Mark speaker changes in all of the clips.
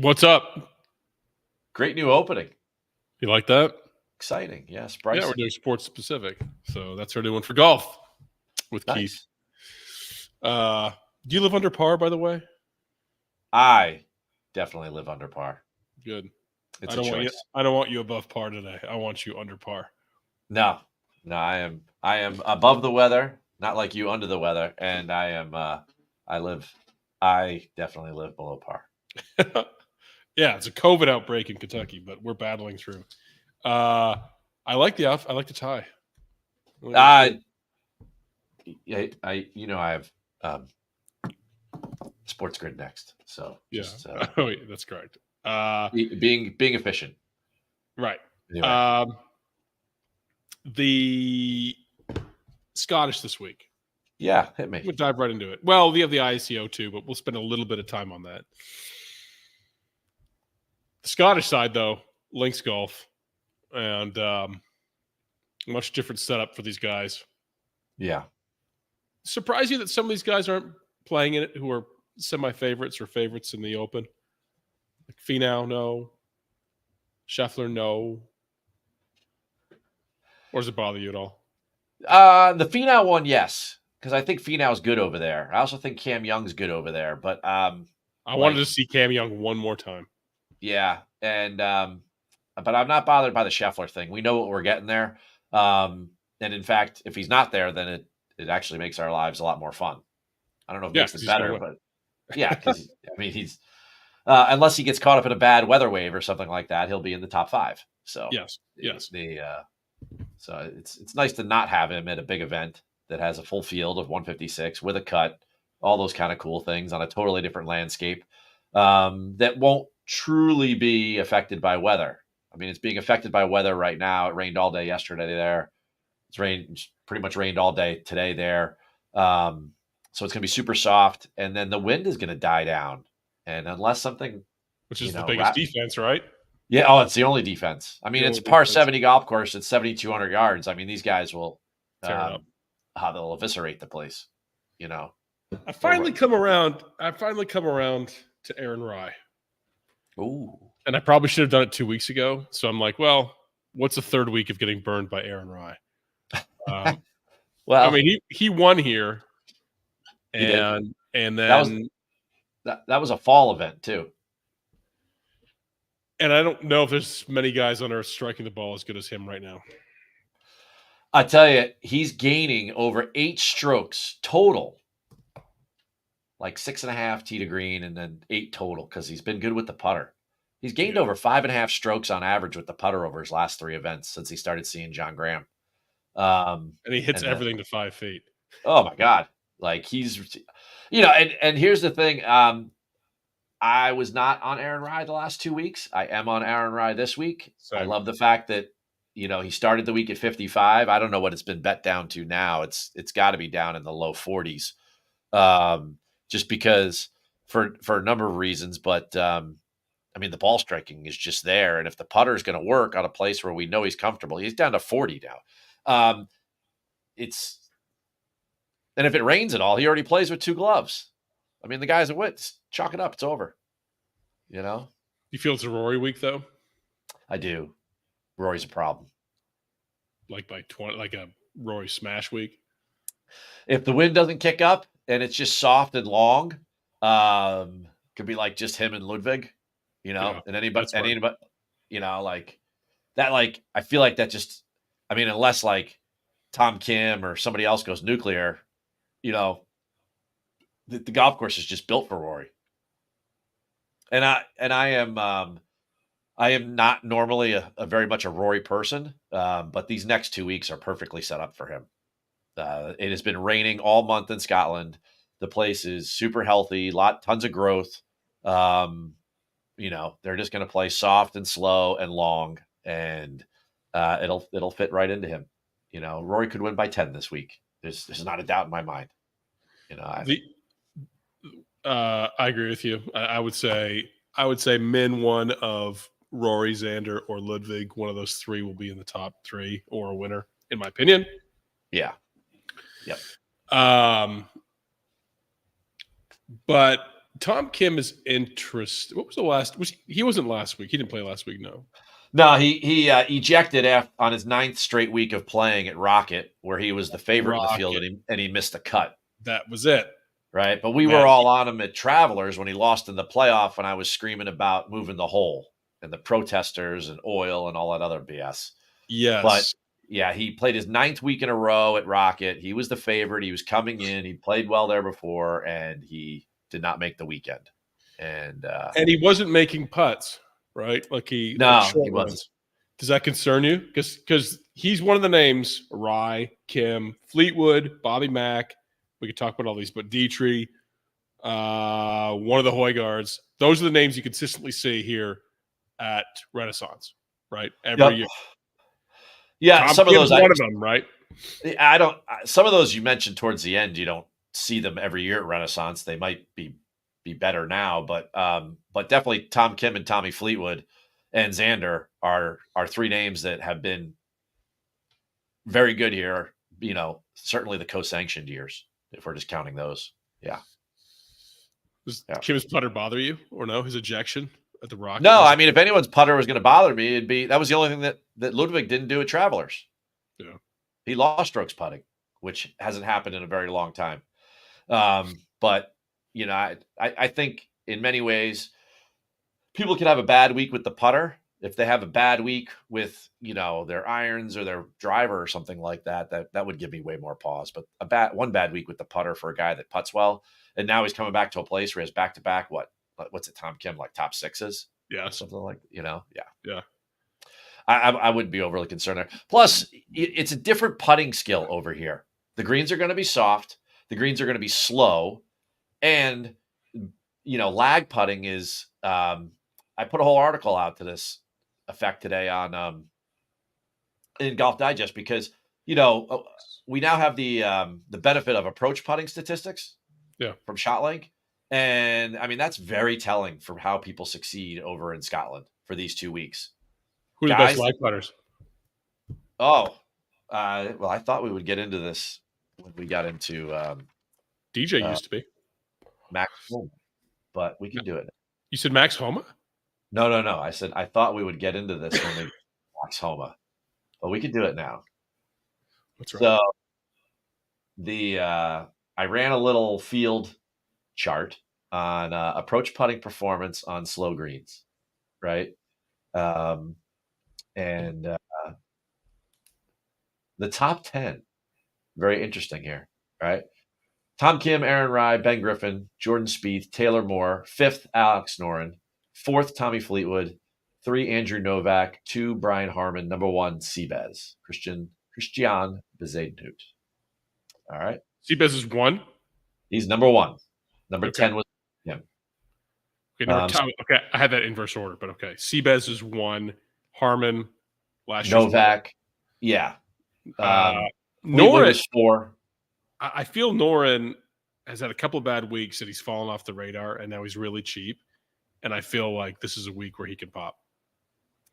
Speaker 1: What's up?
Speaker 2: Great new opening.
Speaker 1: You like that?
Speaker 2: Exciting. Yes,
Speaker 1: Bryson. Yeah, we're doing sports specific. So that's our new one for golf with Keith. Do you live under par, by the way?
Speaker 2: I definitely live under par.
Speaker 1: Good.
Speaker 2: It's a choice.
Speaker 1: I don't want you above par today. I want you under par.
Speaker 2: No, I am above the weather, not like you under the weather. And I definitely live below par.
Speaker 1: Yeah, it's a COVID outbreak in Kentucky, but we're battling through. I like the tie.
Speaker 2: I have Sports Grid next. So
Speaker 1: that's correct.
Speaker 2: Being efficient.
Speaker 1: Right. Anyway. The Scottish this week.
Speaker 2: Yeah, hit me.
Speaker 1: We'll dive right into it. Well, we have the ICO too, but we'll spend a little bit of time on that. The Scottish side, though, links golf, and much different setup for these guys.
Speaker 2: Yeah.
Speaker 1: Surprise you that some of these guys aren't playing in it who are semi-favorites or favorites in the Open? Like Finau, no. Scheffler, no. Or does it bother you at all?
Speaker 2: The Finau one, yes, because I think Finau's good over there. I also think Cam Young's good over there, but
Speaker 1: I wanted to see Cam Young one more time.
Speaker 2: Yeah, and but I'm not bothered by the Scheffler thing. We know what we're getting there, and in fact, if he's not there, then it actually makes our lives a lot more fun. I don't know if it makes it better, but yeah, because I mean he's unless he gets caught up in a bad weather wave or something like that, he'll be in the top 5. So
Speaker 1: yes.
Speaker 2: So it's nice to not have him at a big event that has a full field of 156 with a cut, all those kind of cool things on a totally different landscape that won't truly be affected by weather. I mean, it's being affected by weather right now. It rained all day yesterday there. It's pretty much rained all day today there. So it's going to be super soft, and then the wind is going to die down. And unless something,
Speaker 1: which is the biggest defense, right?
Speaker 2: Yeah. Oh, it's the only defense. I mean, it's par 70 golf course at 7,200 yards. I mean, these guys will they'll eviscerate the place.
Speaker 1: I finally come around to Aaron Rai.
Speaker 2: Ooh.
Speaker 1: And I probably should have done it 2 weeks ago. So I'm like, well, what's the third week of getting burned by Aaron Rai?
Speaker 2: Well,
Speaker 1: I mean, he won here, and then
Speaker 2: that was a fall event too.
Speaker 1: And I don't know if there's many guys on earth striking the ball as good as him right now.
Speaker 2: I tell you, he's gaining over 8 strokes total, like 6.5 tee to green, and then 8 total because he's been good with the putter. He's gained over 5.5 strokes on average with the putter over his last 3 events since he started seeing John Graham.
Speaker 1: And he hits everything to 5 feet.
Speaker 2: Oh my God! Like he's, and here's the thing. I was not on Aaron Rai the last 2 weeks. I am on Aaron Rai this week. Same. I love the fact that, he started the week at 55. I don't know what it's been bet down to now. It's got to be down in the low 40s. Just because for a number of reasons, but I mean, the ball striking is just there. And if the putter is going to work on a place where we know he's comfortable, he's down to 40 now. And if it rains at all, he already plays with 2 gloves. I mean, the guy's a wit. Chalk it up. It's over.
Speaker 1: You feel it's a Rory week, though?
Speaker 2: I do. Rory's a problem.
Speaker 1: Like a Rory smash week?
Speaker 2: If the wind doesn't kick up and it's just soft and long, could be like just him and Ludwig, and anybody, like that. Like, I feel like that just, I mean, unless like Tom Kim or somebody else goes nuclear, the golf course is just built for Rory. And I am not normally a very much a Rory person, but these next 2 weeks are perfectly set up for him. It has been raining all month in Scotland. The place is super healthy, tons of growth. They're just going to play soft and slow and long, and it'll fit right into him. Rory could win by 10 this week. There's not a doubt in my mind.
Speaker 1: I agree with you. I would say min one of Rory, Xander, or Ludwig. One of those 3 will be in the top 3 or a winner, in my opinion.
Speaker 2: Yeah. Yep.
Speaker 1: But Tom Kim is interesting. What was the last? He wasn't last week. He didn't play last week. No.
Speaker 2: No, he ejected on his 9th straight week of playing at Rocket, where he was the favorite in the field, and he missed the cut.
Speaker 1: That was it.
Speaker 2: Right. But we were all on him at Travelers when he lost in the playoff, and I was screaming about moving the hole and the protesters and oil and all that other BS.
Speaker 1: Yes.
Speaker 2: But yeah, he played his 9th week in a row at Rocket. He was the favorite. He was coming in. He played well there before, and he did not make the weekend. And
Speaker 1: he wasn't making putts, right? He wasn't. Does that concern you? Because he's one of the names: Rye, Kim, Fleetwood, Bobby Mack. We could talk about all these, but Dietrich, one of the Højgaards. Those are the names you consistently see here at Renaissance, right? Every year.
Speaker 2: Yeah,
Speaker 1: Tom
Speaker 2: some of those
Speaker 1: one of them, right?
Speaker 2: I don't. Some of those you mentioned towards the end, you don't see them every year at Renaissance. They might be better now, but definitely Tom Kim and Tommy Fleetwood and Xander are 3 names that have been very good here. Certainly the co-sanctioned years, if we're just counting those. Yeah.
Speaker 1: Does Kim's putter bother you or no? His ejection at the Rocket?
Speaker 2: No, I mean, if anyone's putter was going to bother me, that was the only thing that Ludwig didn't do at Travelers.
Speaker 1: Yeah.
Speaker 2: He lost strokes putting, which hasn't happened in a very long time. But I think in many ways people can have a bad week with the putter. If they have a bad week with, their irons or their driver or something like that, that would give me way more pause. But one bad week with the putter for a guy that putts well, and now he's coming back to a place where he has back-to-back, what's it, Tom Kim, like top 6s?
Speaker 1: Yeah.
Speaker 2: Something like, yeah.
Speaker 1: Yeah.
Speaker 2: I wouldn't be overly concerned there. Plus, it's a different putting skill over here. The greens are going to be soft. The greens are going to be slow. And, lag putting is I put a whole article out to this effect today on in Golf Digest because, we now have the benefit of approach putting statistics from ShotLink. And, I mean, that's very telling for how people succeed over in Scotland for these 2 weeks.
Speaker 1: Who are the best lag putters?
Speaker 2: Oh, well, I thought we would get into this when we got into
Speaker 1: DJ used to be
Speaker 2: Max Homa, but we can do it.
Speaker 1: You said Max Homa?
Speaker 2: No. I said I thought we would get into this when we Max Homa, but we can do it now.
Speaker 1: That's right.
Speaker 2: So I ran a little field chart on approach putting performance on slow greens, right? And the top 10, very interesting here, right? Tom Kim, Aaron Rai, Ben Griffin, Jordan Spieth, Taylor Moore, 5th, Alex Noren, 4th, Tommy Fleetwood, 3, Andrew Novak, 2, Brian Harman, number 1, Seabez, Christian Bezuidenhout. All right.
Speaker 1: Seabez is 1?
Speaker 2: He's number 1. Number 10 was him.
Speaker 1: Okay, okay, I had that inverse order, but okay. Seabez is 1, Harman, last year.
Speaker 2: Novak, yeah.
Speaker 1: Noren
Speaker 2: is 4.
Speaker 1: I feel Noren has had a couple of bad weeks that he's fallen off the radar, and now he's really cheap. And I feel like this is a week where he can pop.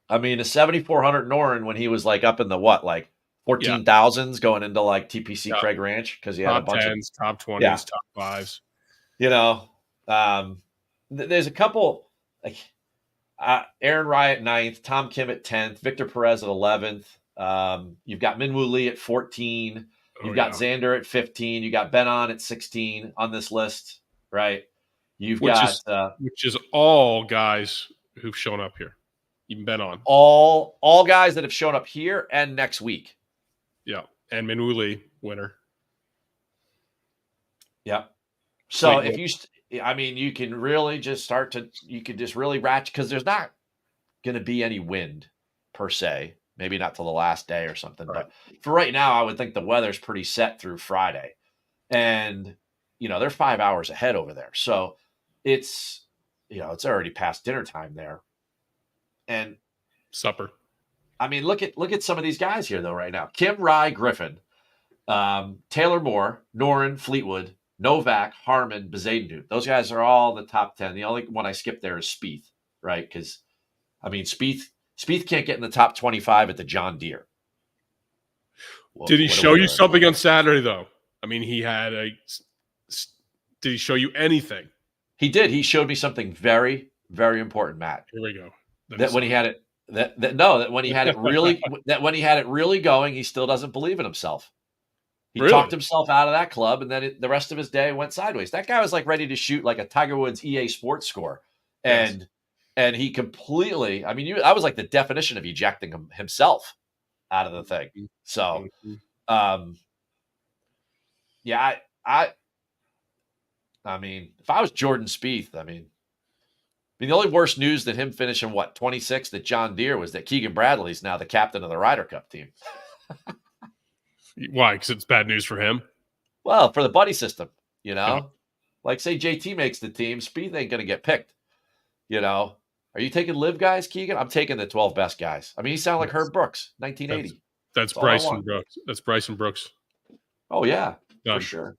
Speaker 2: I mean, a 7,400 Noren when he was up in the 14,000s going into TPC Craig Ranch because he had a bunch of
Speaker 1: top 20s, top 5s.
Speaker 2: There's a couple Aaron Rai at 9th, Tom Kim at 10th, Victor Perez at 11th. You've got Minwoo Lee at 14. You've got Xander at 15. You got Ben On at 16 on this list, right? Which
Speaker 1: is all guys who've shown up here. Even Ben On.
Speaker 2: All guys that have shown up here and next week.
Speaker 1: Yeah. And Minwoo Lee, winner.
Speaker 2: Yeah. So if you can really just you could just really ratchet because there's not going to be any wind per se. Maybe not till the last day or something. Right. But for right now, I would think the weather's pretty set through Friday. And, they're 5 hours ahead over there. So it's, it's already past dinner time there. And
Speaker 1: supper.
Speaker 2: I mean, look at some of these guys here, though, right now. Kim, Rai, Griffin, Taylor Moore, Noren, Fleetwood, Novak, Harman, Bezuidenhout. Those guys are all the top 10. The only one I skipped there is Spieth, right? Because, Spieth can't get in the top 25 at the John Deere.
Speaker 1: Did he show you something on Saturday, though? I mean, did he show you anything?
Speaker 2: He did. He showed me something very, very important, Matt.
Speaker 1: Here we go.
Speaker 2: That when he had it, that when he had it really, that when he had it really going, he still doesn't believe in himself. He talked himself out of that club, and then the rest of his day went sideways. That guy was like ready to shoot like a Tiger Woods EA Sports score, and he completely. I mean, that was like the definition of ejecting himself out of the thing. So, yeah, I mean, if I was Jordan Spieth, I mean, the only worse news than him finishing 26th at John Deere was that Keegan Bradley's now the captain of the Ryder Cup team.
Speaker 1: Why? Because it's bad news for him?
Speaker 2: Well, for the buddy system, like say JT makes the team, Spieth ain't going to get picked. Are you taking live guys, Keegan? I'm taking the 12 best guys. I mean, he sounded like Herb Brooks, 1980.
Speaker 1: That's Bryson Brooks. That's Bryson Brooks.
Speaker 2: Oh yeah,
Speaker 1: done.
Speaker 2: For sure.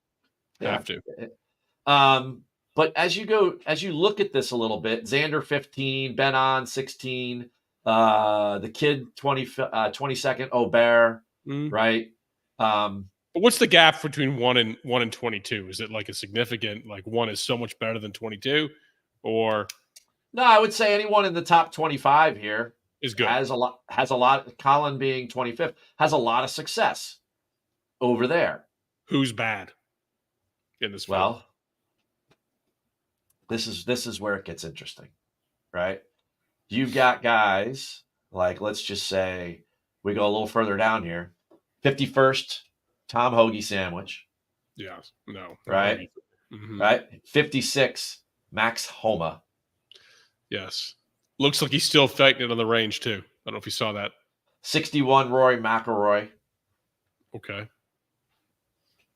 Speaker 1: Have to.
Speaker 2: But as you look at this a little bit, Xander 15, Ben on 16, the kid 22nd, Aubert, right?
Speaker 1: But what's the gap between 1 and 22? Is it like a significant, like 1 is so much better than 22, or?
Speaker 2: No, I would say anyone in the top 25 here
Speaker 1: is good.
Speaker 2: Has a lot. Collin being 25th has a lot of success over there.
Speaker 1: Who's bad in this?
Speaker 2: Well, this is where it gets interesting, right? You've got guys like, let's just say we go a little further down here. 51st, Tom Hoagie Sandwich.
Speaker 1: Yeah, no.
Speaker 2: Right? Right? 56, Max Homa.
Speaker 1: Yes. Looks like he's still fighting it on the range, too. I don't know if you saw that.
Speaker 2: 61, Rory McIlroy.
Speaker 1: Okay.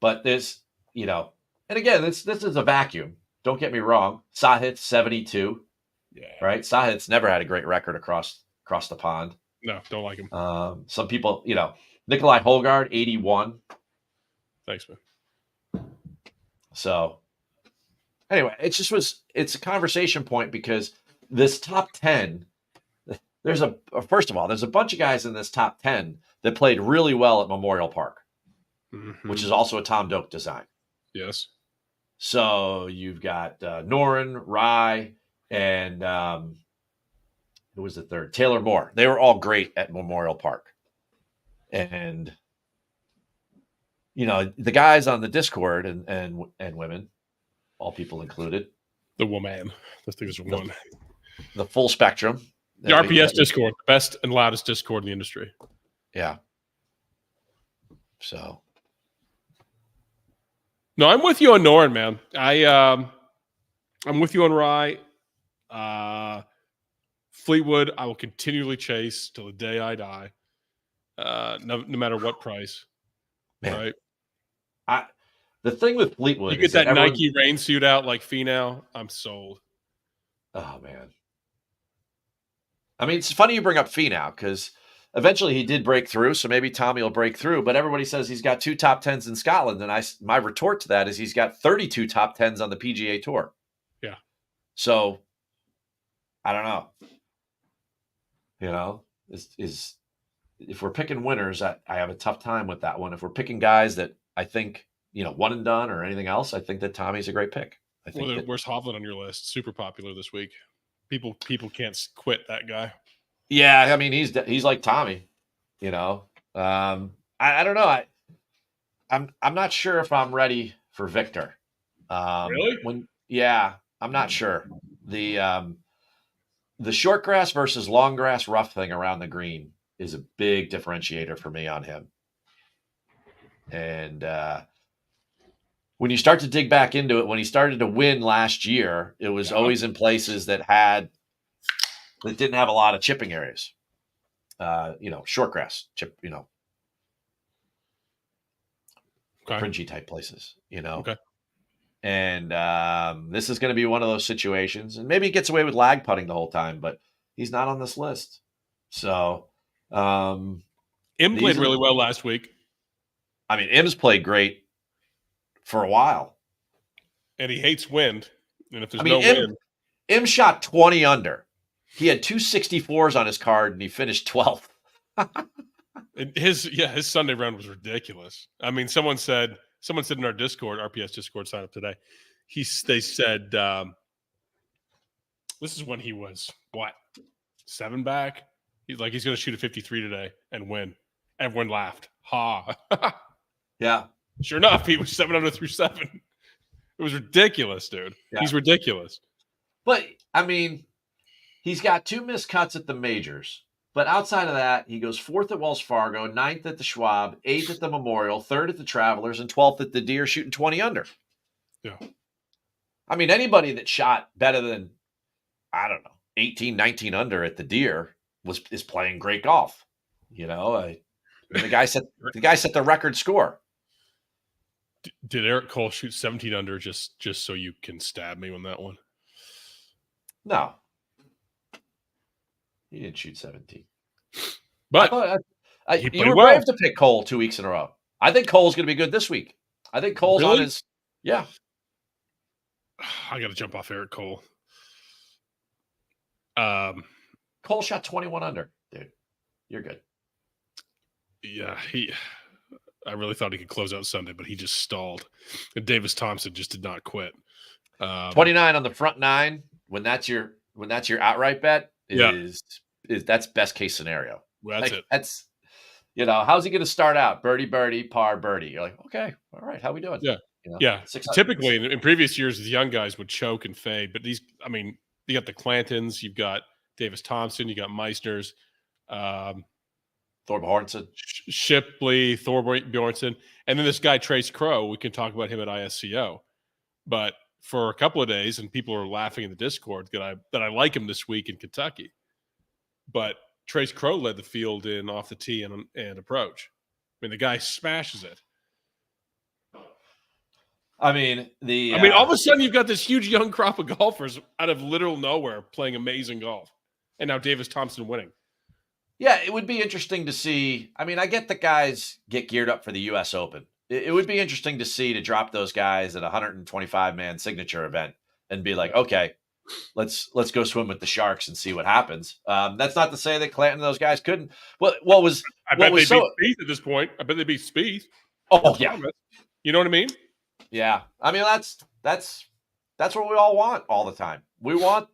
Speaker 2: But there's, and again, this is a vacuum. Don't get me wrong. Sahith, 72.
Speaker 1: Yeah.
Speaker 2: Right? Sahith's never had a great record across the pond.
Speaker 1: No, don't like him.
Speaker 2: Some people, Nikolai Holgaard, 81.
Speaker 1: Thanks, man.
Speaker 2: So, anyway, it's a conversation point because this top 10, first of all, there's a bunch of guys in this top 10 that played really well at Memorial Park, which is also a Tom Doak design.
Speaker 1: Yes.
Speaker 2: So you've got Noren, Rye, and who was the third? Taylor Moore. They were all great at Memorial Park. And, the guys on the Discord and women, all people included.
Speaker 1: The woman. I think there's one.
Speaker 2: The full spectrum.
Speaker 1: The RPS Discord, the best and loudest Discord in the industry.
Speaker 2: Yeah. So.
Speaker 1: No, I'm with you on Noren, man. I'm with you on Rye. Fleetwood, I will continually chase till the day I die. No matter what price.
Speaker 2: Man. Right? The thing with Fleetwood,
Speaker 1: you get that Nike rain suit out like Finau, I'm sold.
Speaker 2: Oh man. I mean, it's funny you bring up Finau because eventually he did break through, so maybe Tommy will break through. But everybody says he's got 2 top 10s in Scotland, and my retort to that is he's got 32 top 10s on the PGA Tour.
Speaker 1: Yeah.
Speaker 2: So I don't know. If we're picking winners, I have a tough time with that one. If we're picking guys that I think one and done or anything else, I think that Tommy's a great pick. I think.
Speaker 1: Where's Hovland on your list? Super popular this week. People can't quit that guy.
Speaker 2: Yeah, I mean he's like Tommy, I don't know. I'm not sure if I'm ready for Victor.
Speaker 1: Really?
Speaker 2: I'm not sure. The short grass versus long grass rough thing around the green is a big differentiator for me on him. And when you start to dig back into it, when he started to win last year, it was always in places that didn't have a lot of chipping areas. Short grass, chip, cringy type places,
Speaker 1: Okay.
Speaker 2: And this is going to be one of those situations. And maybe he gets away with lag putting the whole time, but he's not on this list. So
Speaker 1: Im played really well last week.
Speaker 2: I mean, Im's played great for a while.
Speaker 1: And he hates wind. And if there's no wind.
Speaker 2: Im shot 20 under. He had 2 64s on his card, and he finished 12th.
Speaker 1: His Sunday round was ridiculous. I mean, someone said in our Discord, RPS Discord, sign up today. They said This is when he was what 7 back. He's going to shoot a 53 today and win. Everyone laughed. Ha!
Speaker 2: Yeah.
Speaker 1: Sure enough, he was 7 under through 7. It was ridiculous, dude. Yeah. He's ridiculous.
Speaker 2: But I mean, he's got 2 missed cuts at the majors. But outside of that, he goes 4th at Wells Fargo, 9th at the Schwab, 8th at the Memorial, 3rd at the Travelers, and 12th at the Deere, shooting 20 under.
Speaker 1: Yeah.
Speaker 2: I mean, anybody that shot better than, I don't know, 18, 19 under at the Deere is playing great golf. You know, the guy set the record score.
Speaker 1: Did Eric Cole shoot 17 under just so you can stab me on that one?
Speaker 2: No. He didn't shoot 17.
Speaker 1: But
Speaker 2: you were brave to pick Cole 2 weeks in a row. I think Cole's going to be good this week. I think Cole's on his – yeah.
Speaker 1: I got to jump off Eric Cole.
Speaker 2: Cole shot 21 under, dude. You're good.
Speaker 1: Yeah, I really thought he could close out Sunday, but he just stalled. And Davis Thompson just did not quit.
Speaker 2: 29 on the front 9 when that's your outright bet is that's best case scenario.
Speaker 1: Well, that's it.
Speaker 2: That's how's he going to start out? Birdie, birdie, par, birdie. You're like, okay, all right, how we doing?
Speaker 1: Yeah. Yeah. Typically in previous years, the young guys would choke and fade, but you got the Clantons, you've got Davis Thompson, you got Meissners,
Speaker 2: Thorbjornsen,
Speaker 1: Shipley, Thorbjornsen, and then this guy Trace Crow. We can talk about him at ISCO, but for a couple of days, and people are laughing in the Discord that I like him this week in Kentucky, but Trace Crow led the field in off the tee and approach. I mean, the guy smashes it.
Speaker 2: I mean,
Speaker 1: all of a sudden you've got this huge young crop of golfers out of literal nowhere playing amazing golf, and now Davis Thompson winning.
Speaker 2: Yeah, it would be interesting to see. I mean, I get the guys get geared up for the U.S. Open. It would be interesting to drop those guys at a 125-man signature event and be like, okay, let's go swim with the sharks and see what happens. That's not to say that Clanton and those guys couldn't. I bet they beat
Speaker 1: Spieth at this point. I bet they beat Spieth.
Speaker 2: Oh yeah,
Speaker 1: you know what I mean?
Speaker 2: Yeah, I mean that's what we all want all the time. We want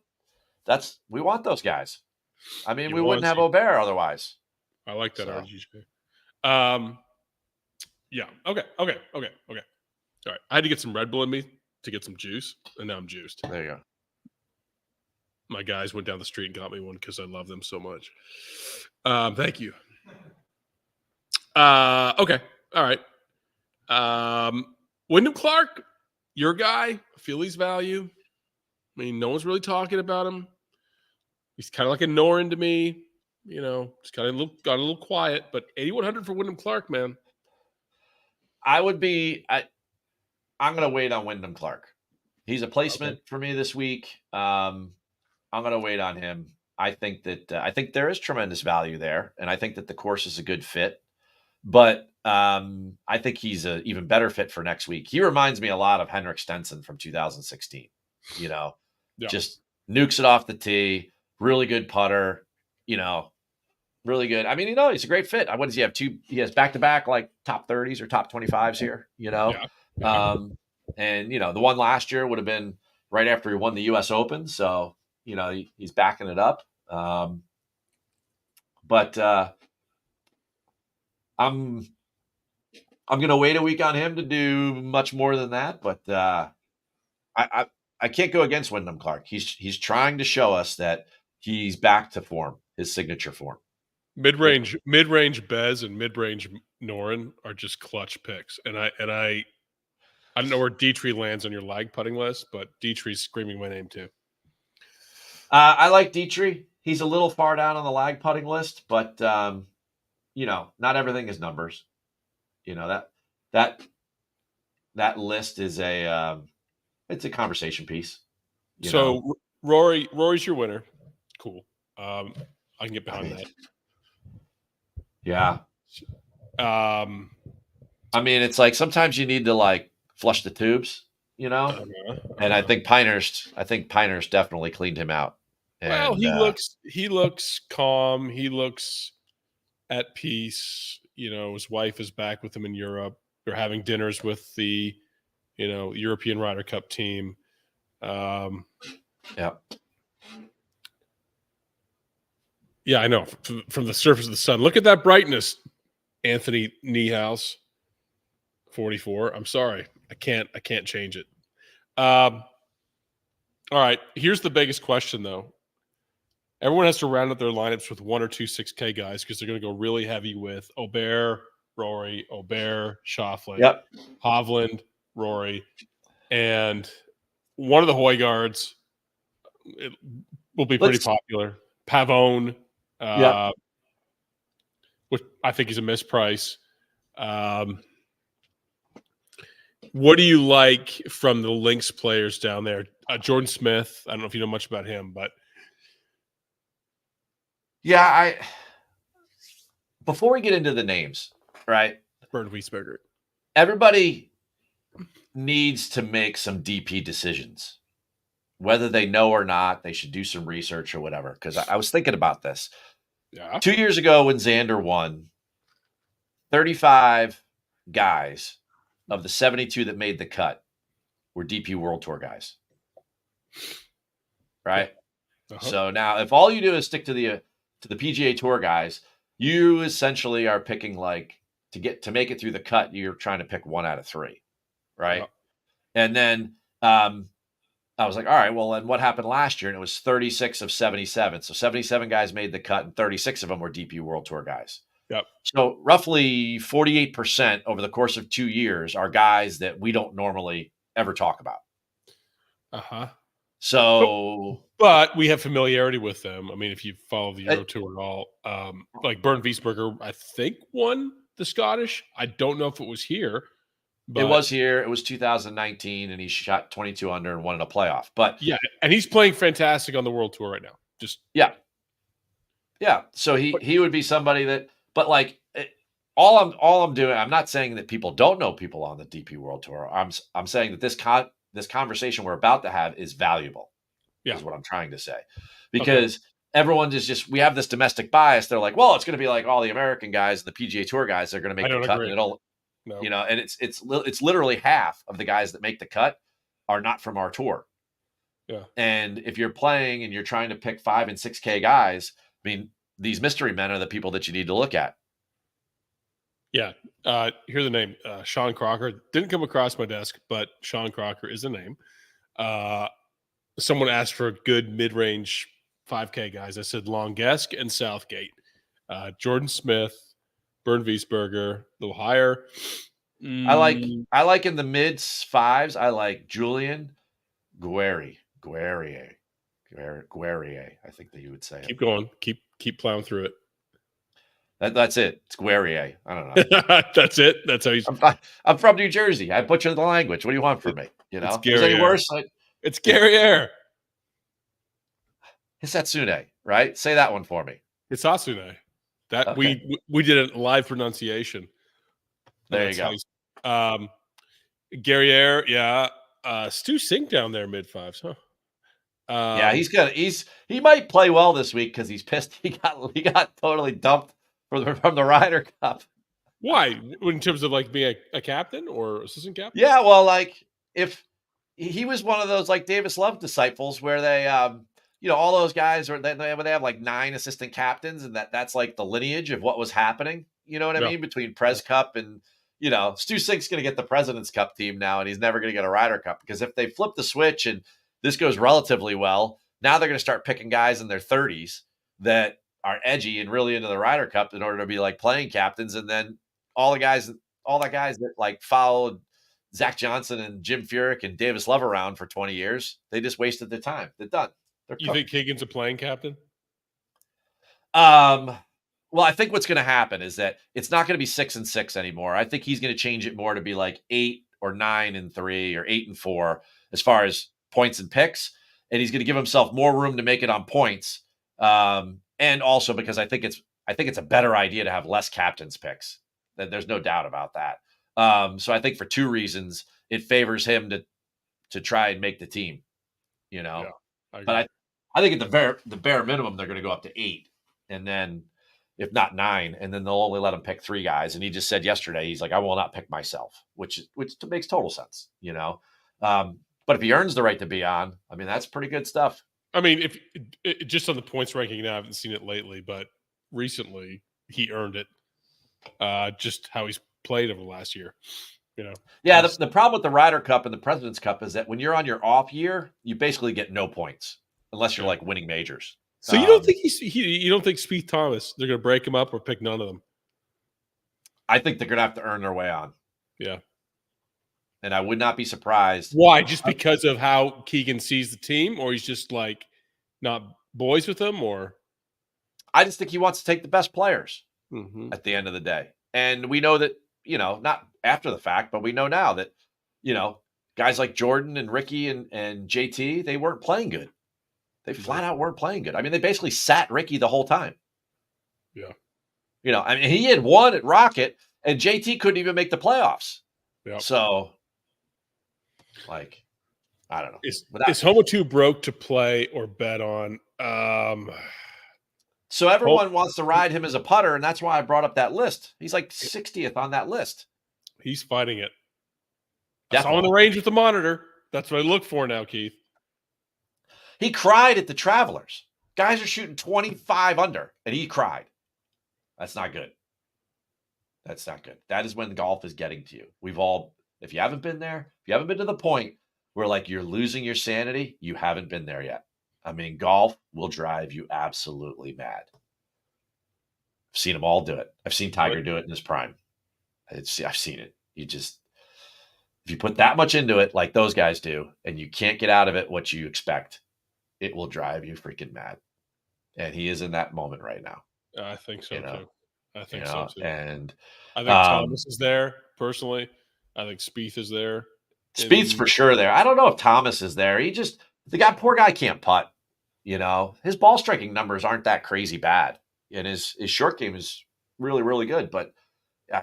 Speaker 2: those guys. I mean, we wouldn't have Aubert otherwise.
Speaker 1: I like that RGJ. Yeah. Okay. All right. I had to get some Red Bull in me to get some juice, and now I'm juiced.
Speaker 2: There you go.
Speaker 1: My guys went down the street and got me one because I love them so much. Thank you. Okay. All right. Wyndham Clark, your guy, I feel he's value. I mean, no one's really talking about him. He's kind of like a Norin to me. Just kind of got a little quiet, but 8,100 for Wyndham Clark, man.
Speaker 2: I'm going to wait on Wyndham Clark. He's a placement for me this week. I'm going to wait on him. I think there is tremendous value there, and I think that the course is a good fit. But I think he's an even better fit for next week. He reminds me a lot of Henrik Stenson from 2016. Just nukes it off the tee. Really good putter. Really good. I mean, he's a great fit. What does he have? He has back-to-back like top 30s or top 25s here.
Speaker 1: Yeah.
Speaker 2: And the one last year would have been right after he won the U.S. Open. So he's backing it up. But I'm going to wait a week on him to do much more than that. But I can't go against Wyndham Clark. He's trying to show us that he's back to form, his signature form.
Speaker 1: Mid-range Bez and mid-range Norin are just clutch picks. And I don't know where Dietrich lands on your lag putting list, but Dietrich's screaming my name too.
Speaker 2: I like Dietrich. He's a little far down on the lag putting list, but not everything is numbers. That list is it's a conversation piece.
Speaker 1: Rory's your winner. Cool. I can get behind that.
Speaker 2: Yeah. I mean, it's like sometimes you need to flush the tubes, and I think Pinehurst definitely cleaned him out. And,
Speaker 1: he looks calm. He looks at peace. His wife is back with him in Europe. They're having dinners with the, European Ryder Cup team.
Speaker 2: Yeah.
Speaker 1: Yeah, I know. From the surface of the sun. Look at that brightness, Anthony Niehaus, 44. I'm sorry. I can't change it. All right. Here's the biggest question, though. Everyone has to round up their lineups with 1 or 2 6K guys because they're going to go really heavy with Aubert, Rory, Aubert, Schauffele, Hovland, Rory, and one of the Højgaards will be pretty popular. Pavone, which I think is a misprice. What do you like from the Lynx players down there? Jordan Smith, I don't know if you know much about him, but
Speaker 2: yeah, before we get into the names, right?
Speaker 1: Bernd Wiesberger.
Speaker 2: Everybody needs to make some DP decisions. Whether they know or not, they should do some research or whatever. Because I was thinking about this.
Speaker 1: Yeah.
Speaker 2: 2 years ago when Xander won, 35 guys of the 72 that made the cut were DP World Tour guys. Right?
Speaker 1: Uh-huh.
Speaker 2: So now if all you do is stick to the PGA Tour guys, you essentially are picking to make it through the cut, you're trying to pick 1 out of 3. Right?
Speaker 1: Yeah.
Speaker 2: And then I was like, all right, well, and what happened last year? And it was 36 of 77. So 77 guys made the cut and 36 of them were DP World Tour guys.
Speaker 1: Yep.
Speaker 2: So roughly 48% over the course of 2 years are guys that we don't normally ever talk about.
Speaker 1: Uh-huh.
Speaker 2: So,
Speaker 1: but we have familiarity with them. I mean, if you follow the Euro Tour at all, like Bernd Wiesberger, I think won the Scottish. I don't know if it was here. But,
Speaker 2: it was here. It was 2019, and he shot 22 under and won in a playoff. But
Speaker 1: yeah, and he's playing fantastic on the World Tour right now.
Speaker 2: Yeah. So he would be somebody that, but all I'm doing, I'm not saying that people don't know people on the DP World Tour. I'm saying that this conversation we're about to have is valuable.
Speaker 1: Yeah,
Speaker 2: is what I'm trying to say, because everyone is just, we have this domestic bias. They're like, well, it's going to be like all the American guys and the PGA Tour guys are going to make the cut, and it'll. No. And it's literally half of the guys that make the cut are not from our tour.
Speaker 1: Yeah. And
Speaker 2: if you're playing and you're trying to pick 5 and 6K guys, I mean, these mystery men are the people that you need to look at.
Speaker 1: Yeah. Here's the name. Sean Crocker. Didn't come across my desk, but Sean Crocker is the name. Someone asked for good mid-range 5K guys. I said Longesk and Southgate. Jordan Smith, Bernd Wiesberger, a little higher.
Speaker 2: I like in the mid 5s. I like Julian Guerrier. I think that you would say.
Speaker 1: Keep going. Keep plowing through it.
Speaker 2: That's it. It's Guerrier. I don't know.
Speaker 1: That's it. That's how you.
Speaker 2: I'm from New Jersey. I butcher the language. What do you want from me? You know, is it any worse?
Speaker 1: It's Guerrier.
Speaker 2: Hisatsune, right? Say that one for me.
Speaker 1: Hisasune. That we did a live pronunciation.
Speaker 2: There you go.
Speaker 1: Guerrier, yeah. Stu Sink down there mid 5s, huh?
Speaker 2: Yeah, he might play well this week because he's pissed. He got totally dumped from the Ryder Cup.
Speaker 1: Why? In terms of being a captain or assistant captain?
Speaker 2: Yeah, well, if he was one of those Davis Love disciples where they all those guys they have 9 assistant captains, and that's the lineage of what was happening. You know what I mean? Between Pres Cup and, Stu Sink's going to get the President's Cup team now, and he's never going to get a Ryder Cup, because if they flip the switch and this goes relatively well, now they're going to start picking guys in their 30s that are edgy and really into the Ryder Cup in order to be playing captains. And then all the guys that followed Zach Johnson and Jim Furyk and Davis Love around for 20 years, they just wasted their time. They're done.
Speaker 1: You think Higgins a playing captain?
Speaker 2: Well, I think what's going to happen is that it's not going to be 6 and 6 anymore. I think he's going to change it more to be 8 or 9 and 3 or 8 and 4 as far as points and picks. And he's going to give himself more room to make it on points. And also because I think it's a better idea to have less captains picks. There's no doubt about that. So I think for 2 reasons, it favors him to try and make the team,
Speaker 1: Yeah,
Speaker 2: but I think at the bare minimum, they're going to go up to 8, and then if not 9, and then they'll only let him pick 3 guys. And he just said yesterday, he's like, I will not pick myself, which makes total sense, But if he earns the right to be on, I mean, that's pretty good stuff.
Speaker 1: I mean, if just on the points ranking now, I haven't seen it lately, but recently he earned it. Just how he's played over the last year,
Speaker 2: Yeah, the problem with the Ryder Cup and the President's Cup is that when you're on your off year, you basically get no points unless you're like winning majors.
Speaker 1: So you don't think you don't think Spieth Thomas, they're going to break him up or pick none of them?
Speaker 2: I think they're going to have to earn their way on.
Speaker 1: Yeah.
Speaker 2: And I would not be surprised.
Speaker 1: Why? Just because of how Keegan sees the team, or he's just like not boys with them, or?
Speaker 2: I just think he wants to take the best players
Speaker 1: at
Speaker 2: the end of the day. And we know that, not after the fact, but we know now that, guys like Jordan and Ricky and JT, they weren't playing good. They flat out weren't playing good. I mean, they basically sat Ricky the whole time.
Speaker 1: Yeah.
Speaker 2: I mean, he had won at Rocket, and JT couldn't even make the playoffs.
Speaker 1: Yeah.
Speaker 2: So, like, I don't know.
Speaker 1: Is Homa too broke to play or bet on?
Speaker 2: So everyone wants to ride him as a putter, and that's why I brought up that list. He's like 60th on that list.
Speaker 1: He's fighting it. I saw him in the range with the monitor. That's what I look for now, Keith.
Speaker 2: He cried at the Travelers. Guys are shooting 25 under, and he cried. That's not good. That's not good. That is when golf is getting to you. If you haven't been there, if you haven't been to the point where like you're losing your sanity, you haven't been there yet. I mean, golf will drive you absolutely mad. I've seen them all do it. I've seen Tiger do it in his prime. I've seen it. If you put that much into it like those guys do, and you can't get out of it what you expect, it will drive you freaking mad. And he is in that moment right now.
Speaker 1: I think so too. I think so too.
Speaker 2: And
Speaker 1: I think Thomas is there personally. I think Spieth is there.
Speaker 2: Spieth's for sure there. I don't know if Thomas is there. Poor guy can't putt. His ball striking numbers aren't that crazy bad, and his short game is really, really good. But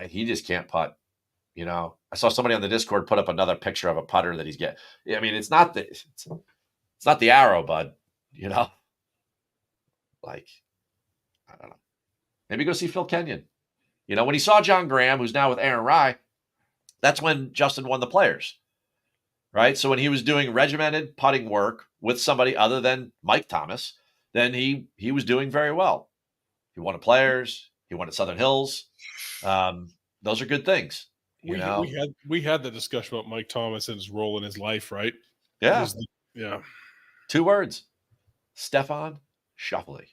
Speaker 2: he just can't putt. I saw somebody on the Discord put up another picture of a putter that he's getting. I mean, it's not the arrow, bud. Like, I don't know. Maybe go see Phil Kenyon. When he saw John Graham, who's now with Aaron Rye, that's when Justin won the Players, right? So when he was doing regimented putting work with somebody other than Mike Thomas, then he was doing very well. He won a Players. He won at Southern Hills. Those are good things. We
Speaker 1: had the discussion about Mike Thomas and his role in his life, right?
Speaker 2: Yeah.
Speaker 1: Yeah.
Speaker 2: 2 words. Stefan Schauffele,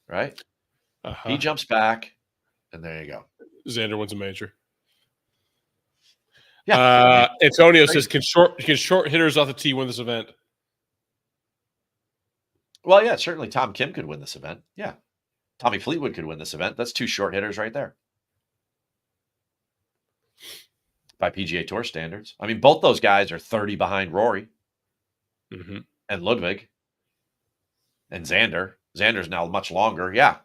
Speaker 2: right? He jumps back, and there you go.
Speaker 1: Xander wins a major.
Speaker 2: Yeah.
Speaker 1: Antonio says, can short hitters off the tee win this event?
Speaker 2: Well, yeah, certainly Tom Kim could win this event. Yeah. Tommy Fleetwood could win this event. That's 2 short hitters right there. By PGA Tour standards. I mean, both those guys are 30 behind Rory and Ludwig and Xander. Xander's now much longer. Yeah.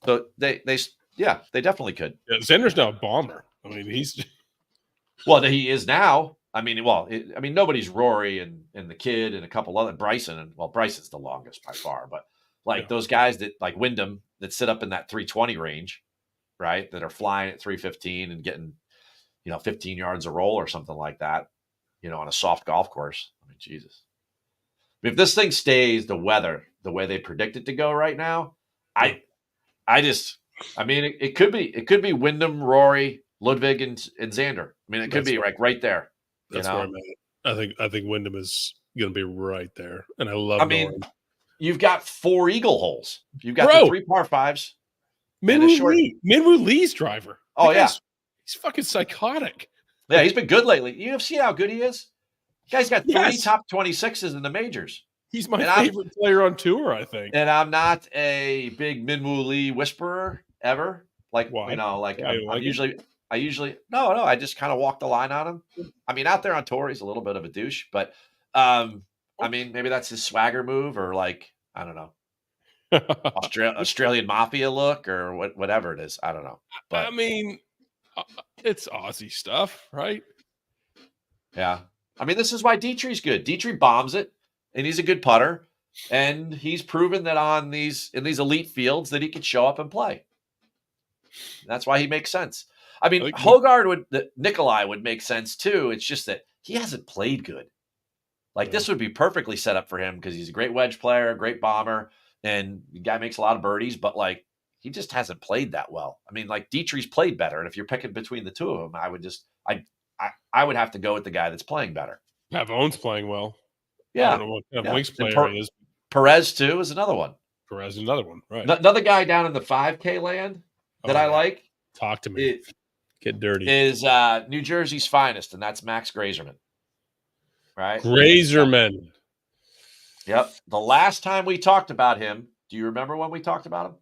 Speaker 2: So they definitely could.
Speaker 1: Yeah, Xander's now a bomber. I mean,
Speaker 2: well, he is now. I mean, nobody's Rory and the kid and a couple other Bryson. And Bryson's the longest by far, but those guys that like Wyndham that sit up in that 320 range, right? That are flying at 315 and getting, 15 yards a roll or something like that, on a soft golf course. I mean, Jesus. If this thing stays the way they predict it to go right now, it could be Wyndham, Rory, Ludwig, and Xander. I mean, it could be like right there.
Speaker 1: That's where I'm at. I think Wyndham is going to be right there, and I love.
Speaker 2: You've got 4 eagle holes. You've got the 3 par 5s.
Speaker 1: Minwoo Lee's driver.
Speaker 2: Oh yeah,
Speaker 1: he's fucking psychotic.
Speaker 2: Yeah, he's been good lately. You have seen how good he is. Guy's got 3 top 26s in the majors.
Speaker 1: He's my favorite player on tour, I think.
Speaker 2: And I'm not a big Minwoo Lee whisperer ever. Like,
Speaker 1: why?
Speaker 2: I just kind of walk the line on him. I mean, out there on tour, he's a little bit of a douche, but maybe that's his swagger move, or like, I don't know, Australian mafia look, or whatever it is. I don't know. But
Speaker 1: I mean, it's Aussie stuff, right?
Speaker 2: Yeah. I mean, this is why Dietrich's good. Dietrich bombs it, and he's a good putter, and he's proven that in these elite fields that he could show up and play. That's why he makes sense. I mean, Nikolai would make sense too. It's just that he hasn't played good. Like this would be perfectly set up for him because he's a great wedge player, a great bomber, and the guy makes a lot of birdies, but like he just hasn't played that well. I mean, like Dietrich's played better, and if you're picking between the two of them, I would have to go with the guy that's playing better.
Speaker 1: Pavone's playing well.
Speaker 2: Yeah,
Speaker 1: I don't know what kind of links player he is.
Speaker 2: Perez too is another one.
Speaker 1: Perez is another one, right?
Speaker 2: Another guy down in the 5K land that I like.
Speaker 1: Talk to me. Get dirty.
Speaker 2: Is New Jersey's finest, and that's Max Greyserman. Right?
Speaker 1: Greyserman.
Speaker 2: Yep. The last time we talked about him, do you remember when we talked about him?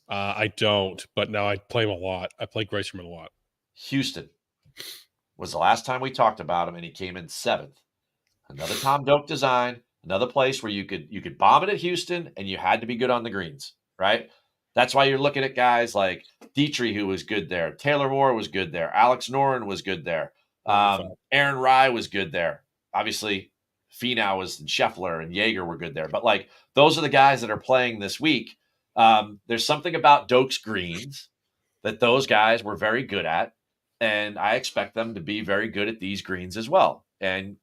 Speaker 1: I don't, but now I play him a lot. I play Greyserman a lot.
Speaker 2: Houston was the last time we talked about him, and he came in 7th. Another Tom Doak design, another place where you could bomb it at Houston, and you had to be good on the greens, right? That's why you're looking at guys like Dietrich, who was good there. Taylor Moore was good there. Alex Noren was good there. Aaron Rye was good there. Obviously, Finau was, and Scheffler and Jaeger were good there. But like those are the guys that are playing this week. There's something about Doak's greens that those guys were very good at, and I expect them to be very good at these greens as well. And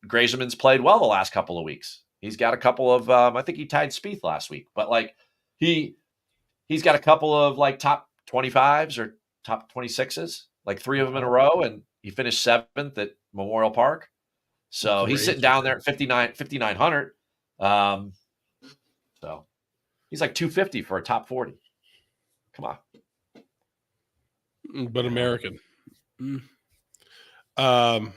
Speaker 2: Greyserman's played well the last couple of weeks. He's got a couple of, I think he tied Spieth last week, but like he's got a couple of like top 25s or top 26s, like 3 of them in a row, and he finished 7th at Memorial Park. So he's sitting down there at 5,900. So he's like 250 for a top 40. Come on.
Speaker 1: But American.
Speaker 2: Yeah.
Speaker 1: I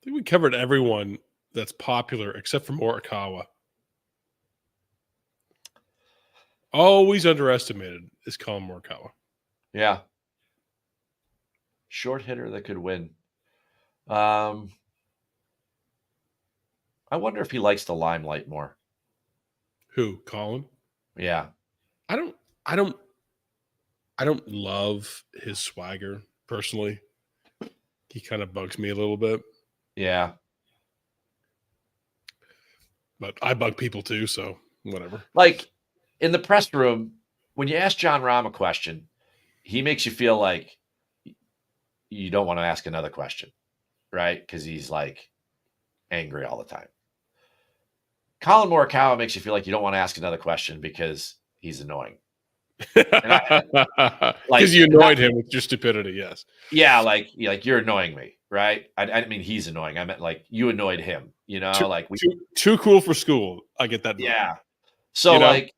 Speaker 1: think we covered everyone that's popular except for Morikawa. Always underestimated is Collin Morikawa.
Speaker 2: Yeah. Short hitter that could win. I wonder if he likes the limelight more.
Speaker 1: Who? Collin?
Speaker 2: Yeah.
Speaker 1: I don't love his swagger personally. He kind of bugs me a little bit.
Speaker 2: Yeah.
Speaker 1: But I bug people too, so whatever.
Speaker 2: Like in the press room, when you ask John Rahm a question, he makes you feel like you don't want to ask another question, right? Because he's like angry all the time. Collin Morikawa makes you feel like you don't want to ask another question because he's annoying.
Speaker 1: Because you annoyed him with your stupidity, yes.
Speaker 2: Yeah, like you're annoying me, right? I didn't mean he's annoying. I meant like you annoyed him, you know?
Speaker 1: Too cool for school. I get that.
Speaker 2: Yeah. So like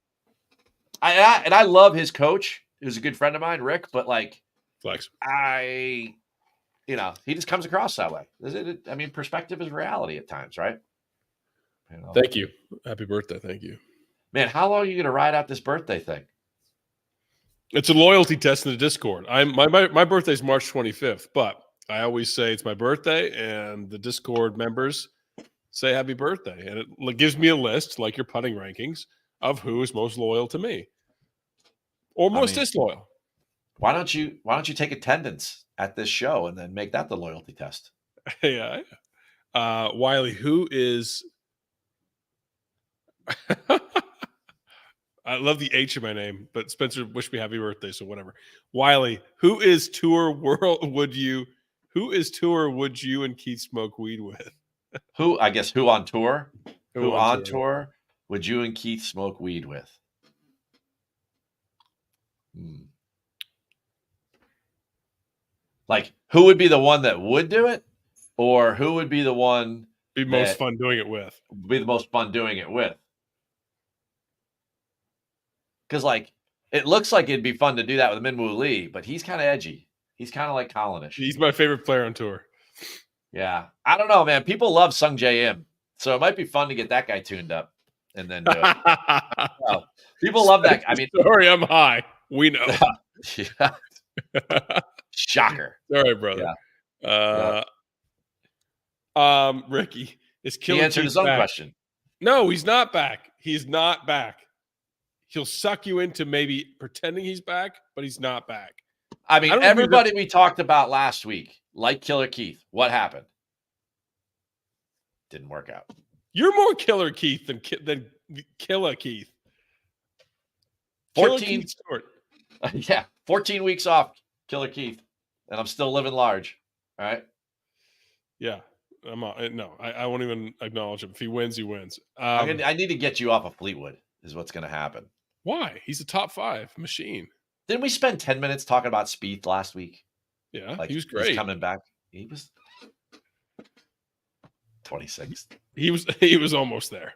Speaker 2: I love his coach, who's a good friend of mine, Rick, but like
Speaker 1: flex.
Speaker 2: He just comes across that way. I mean, perspective is reality at times, right?
Speaker 1: Thank you. Happy birthday. Thank you.
Speaker 2: Man, how long are you going to ride out this birthday thing?
Speaker 1: It's a loyalty test in the Discord. My birthday is March 25th, but I always say it's my birthday, and the Discord members say happy birthday. And it gives me a list, like your putting rankings, of who is most loyal to me. Or most disloyal.
Speaker 2: Why don't you take attendance at this show and then make that the loyalty test?
Speaker 1: Yeah. Wiley, who is I love the H in my name, but Spencer wished me happy birthday, so whatever. Wiley, who would you and Keith smoke weed with?
Speaker 2: Who on tour? Who on tour would you and Keith smoke weed with? Like, who would be the one that would do it? Or who would be the one
Speaker 1: be most fun doing it with?
Speaker 2: Be the most fun doing it with. Because, like, it looks like it'd be fun to do that with Minwoo Lee, but he's kind of edgy. He's kind of like Collinish.
Speaker 1: He's my favorite player on tour.
Speaker 2: Yeah. I don't know, man. People love Sung Jae Im. So it might be fun to get that guy tuned up and then do it. People love that. I mean,
Speaker 1: sorry, I'm high. We know.
Speaker 2: Shocker.
Speaker 1: Sorry, brother.
Speaker 2: Yeah.
Speaker 1: Ricky is killing.
Speaker 2: He answered his own question.
Speaker 1: No, he's not back. He's not back. He'll suck you into maybe pretending he's back, but he's not back.
Speaker 2: I mean, everybody we talked about last week, like Killer Keith, what happened? Didn't work out.
Speaker 1: You're more Killer Keith than Killer Keith.
Speaker 2: 14 yeah, 14 weeks off, Killer Keith, and I'm still living large. All right.
Speaker 1: Yeah. I won't even acknowledge him. If he wins, he wins.
Speaker 2: I need to get you off of Fleetwood is what's going to happen.
Speaker 1: Why? He's a top 5 machine.
Speaker 2: Didn't we spend 10 minutes talking about Spieth last week?
Speaker 1: Yeah,
Speaker 2: like
Speaker 1: he was great.
Speaker 2: He's coming back. He was 26th.
Speaker 1: He was almost there.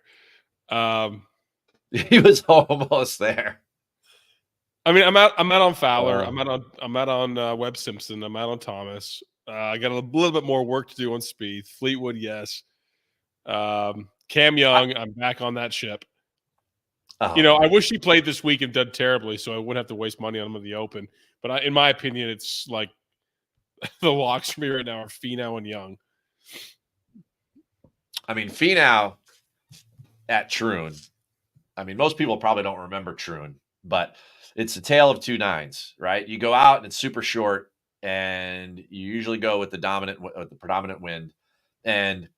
Speaker 2: He was almost there.
Speaker 1: I mean, I'm out on Fowler. I'm out on Webb Simpson. I'm out on Thomas. I got a little bit more work to do on Spieth. Fleetwood, yes. Cam Young, I'm back on that ship. I wish he played this week and done terribly, so I wouldn't have to waste money on him in the Open. But in my opinion, it's like the locks for me right now are Finau and Young.
Speaker 2: I mean, Finau at Troon. I mean, most people probably don't remember Troon, but it's a tale of two nines, right? You go out and it's super short, and you usually go with the predominant wind, and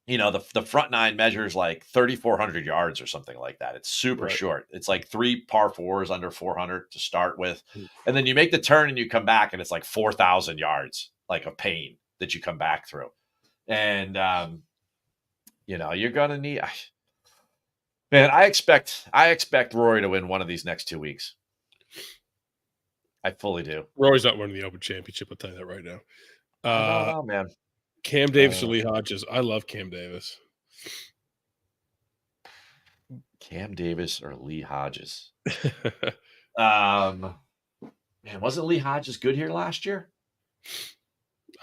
Speaker 2: the front nine measures like 3,400 yards or something like that. It's super short. It's like 3 par 4s under 400 to start with, and then you make the turn and you come back, and it's like 4,000 yards, like a pain that you come back through, and you're gonna need. Man, I expect Rory to win one of these next 2 weeks. I fully do.
Speaker 1: Rory's not winning the Open Championship. I'll tell you that right now.
Speaker 2: I don't know, man.
Speaker 1: Cam Davis or Lee Hodges. I love Cam Davis.
Speaker 2: Cam Davis or Lee Hodges. Man, wasn't Lee Hodges good here last year?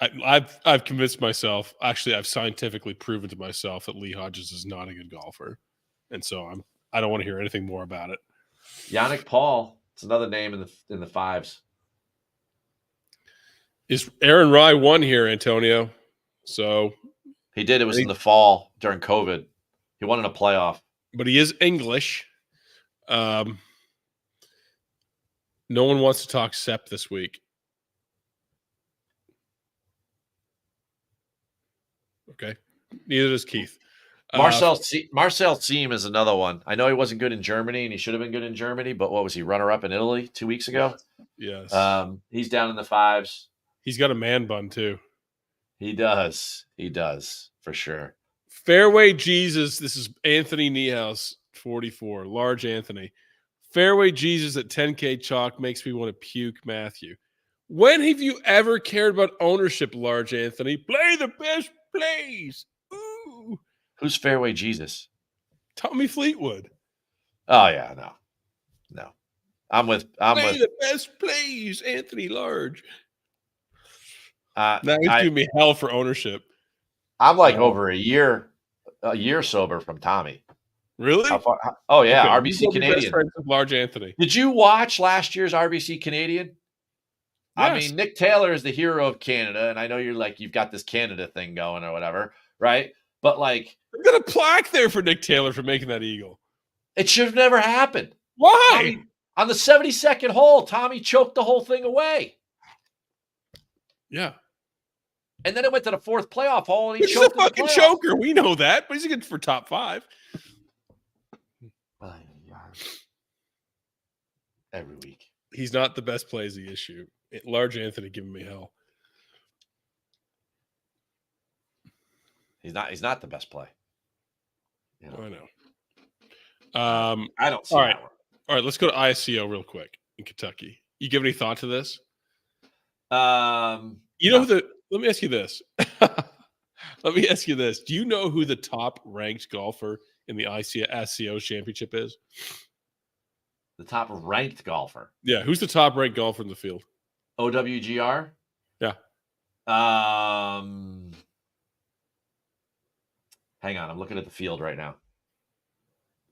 Speaker 1: I've convinced myself. Actually, I've scientifically proven to myself that Lee Hodges is not a good golfer, and so I don't want to hear anything more about it.
Speaker 2: Yannick Paul. It's another name in the 5s.
Speaker 1: Is Aaron Rai won here, Antonio? So
Speaker 2: he did. It was in the fall during COVID. He won in a playoff.
Speaker 1: But he is English. No one wants to talk Sepp this week. Okay. Neither does Keith.
Speaker 2: Marcel Thiem is another one. I know he wasn't good in Germany, and he should have been good in Germany, but what was he, runner-up in Italy 2 weeks ago?
Speaker 1: Yes.
Speaker 2: He's down in the 5s.
Speaker 1: He's got a man bun, too.
Speaker 2: He does, for sure.
Speaker 1: Fairway Jesus. This is Anthony Niehaus, 44. Large Anthony. Fairway Jesus at 10K chalk makes me want to puke, Matthew. When have you ever cared about ownership, Large Anthony? Play the best plays. Ooh.
Speaker 2: Who's Fairway Jesus?
Speaker 1: Tommy Fleetwood.
Speaker 2: Oh yeah, no. I'm with
Speaker 1: the best plays, Anthony Large. Now he's giving me hell for ownership.
Speaker 2: I'm like over a year sober from Tommy.
Speaker 1: Really?
Speaker 2: Oh yeah, okay. RBC Canadian.
Speaker 1: Large Anthony.
Speaker 2: Did you watch last year's RBC Canadian? Yes. I mean, Nick Taylor is the hero of Canada, and I know you've got this Canada thing going or whatever, right? But like,
Speaker 1: I've got a plaque there for Nick Taylor for making that eagle.
Speaker 2: It should have never happened.
Speaker 1: Why?
Speaker 2: On the 72nd hole, Tommy choked the whole thing away.
Speaker 1: Yeah.
Speaker 2: And then it went to the 4th playoff hole, and
Speaker 1: he's a fucking choker. We know that, but he's good for top 5.
Speaker 2: Every week.
Speaker 1: He's not the best play is the issue. Large Anthony giving me hell.
Speaker 2: He's not the best play.
Speaker 1: I know.
Speaker 2: I don't see
Speaker 1: all right. All right, let's go to ISCO real quick in Kentucky. You give any thought to this? Let me ask you this. Let me ask you this. Do you know who the top ranked golfer in the ISCO championship is?
Speaker 2: The top ranked golfer?
Speaker 1: Yeah. Who's the top ranked golfer in the field?
Speaker 2: OWGR?
Speaker 1: Yeah.
Speaker 2: Hang on. I'm looking at the field right now.